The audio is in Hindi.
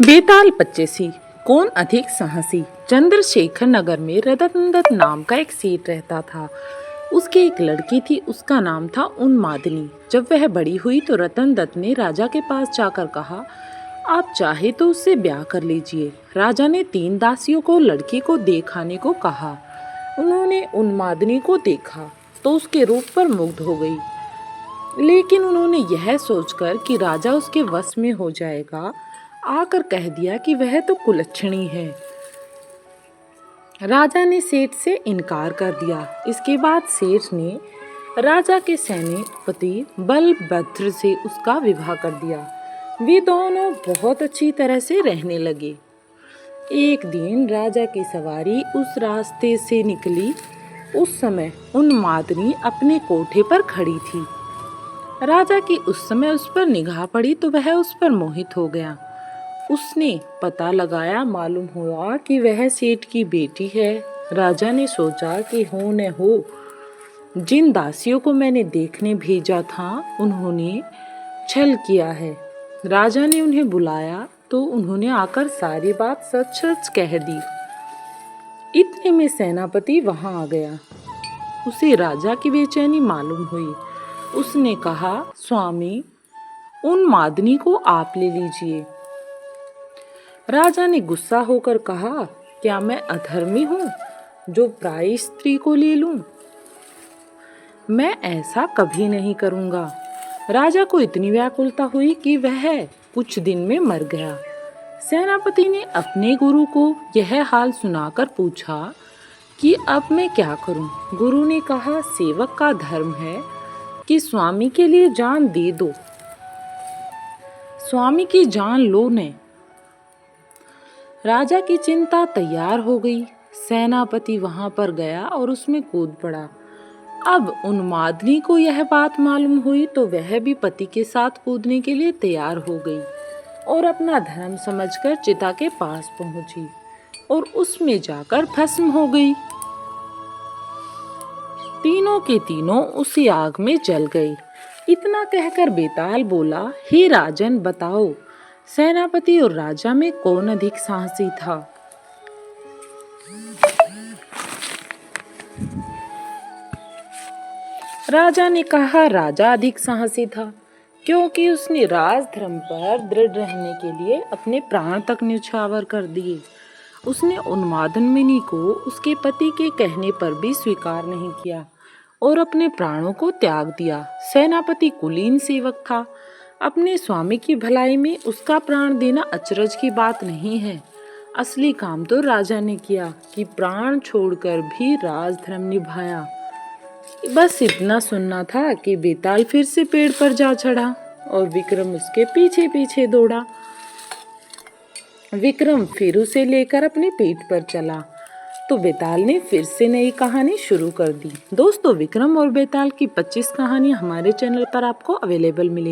बेताल पच्चीसी कौन अधिक साहसी। चंद्रशेखर नगर में रतन दत्त नाम का एक सेठ रहता था। उसकी एक लड़की थी, उसका नाम था उन्मादनी। जब वह बड़ी हुई तो रतन दत्त ने राजा के पास जाकर कहा, आप चाहे तो उससे ब्याह कर लीजिए। राजा ने 3 दासियों को लड़की को दिखाने को कहा। उन्होंने उन्मादनी को देखा तो उसके रूप पर मुग्ध हो गई, लेकिन उन्होंने यह सोचकर कि राजा उसके वश में हो जाएगा, आकर कह दिया कि वह तो कुलच्छणी है। राजा ने सेठ से इनकार कर दिया। इसके बाद सेठ ने राजा के सेनापति बलभद्र से उसका विवाह कर दिया। वे दोनों बहुत अच्छी तरह से रहने लगे। एक दिन राजा की सवारी उस रास्ते से निकली। उस समय उन्मादनी अपने कोठे पर खड़ी थी। राजा की उस समय उस पर निगाह पड़ी तो वह उस पर मोहित हो गया। उसने पता लगाया, मालूम हुआ कि वह सेठ की बेटी है। राजा ने सोचा कि हो न हो जिन दासियों को मैंने देखने भेजा था उन्होंने छल किया है। राजा ने उन्हें बुलाया तो उन्होंने आकर सारी बात सच सच कह दी। इतने में सेनापति वहां आ गया। उसे राजा की बेचैनी मालूम हुई। उसने कहा, स्वामी, उन्मादनी को आप ले लीजिए। राजा ने गुस्सा होकर कहा, क्या मैं अधर्मी हूँ जो पराई स्त्री को ले लूं? मैं ऐसा कभी नहीं करूँगा। राजा को इतनी व्याकुलता हुई कि वह कुछ दिन में मर गया। सेनापति ने अपने गुरु को यह हाल सुनाकर पूछा कि अब मैं क्या करूं? गुरु ने कहा, सेवक का धर्म है कि स्वामी के लिए जान दे दो, स्वामी की जान लो न। राजा की चिंता तैयार हो गई। सेनापति वहां पर गया और उसमें कूद पड़ा। अब उन्मादनी को यह बात मालूम हुई तो वह भी पति के साथ कूदने के लिए तैयार हो गई और अपना धर्म समझकर चिता के पास पहुंची और उसमें जाकर भस्म हो गई। तीनों के तीनों उसी आग में जल गए। इतना कहकर बेताल बोला, हे राजन, बताओ सेनापति और राजा में कौन अधिक साहसी था? राजा ने कहा, राजा अधिक साहसी था, क्योंकि उसने राजधर्म पर दृढ़ रहने के लिए अपने प्राण तक न्यौछावर कर दिए। उसने उन्मादनी को उसके पति के कहने पर भी स्वीकार नहीं किया और अपने प्राणों को त्याग दिया। सेनापति कुलीन सेवक था। अपने स्वामी की भलाई में उसका प्राण देना अचरज की बात नहीं है। असली काम तो राजा ने किया कि प्राण छोड़कर भी राजधर्म निभाया। बस इतना सुनना था कि बेताल फिर से पेड़ पर जा चढ़ा और विक्रम उसके पीछे पीछे दौड़ा। विक्रम फिर उसे लेकर अपनी पीठ पर चला तो बेताल ने फिर से नई कहानी शुरू कर दी। दोस्तों, विक्रम और बेताल की 25 कहानियां हमारे चैनल पर आपको अवेलेबल मिलेगी।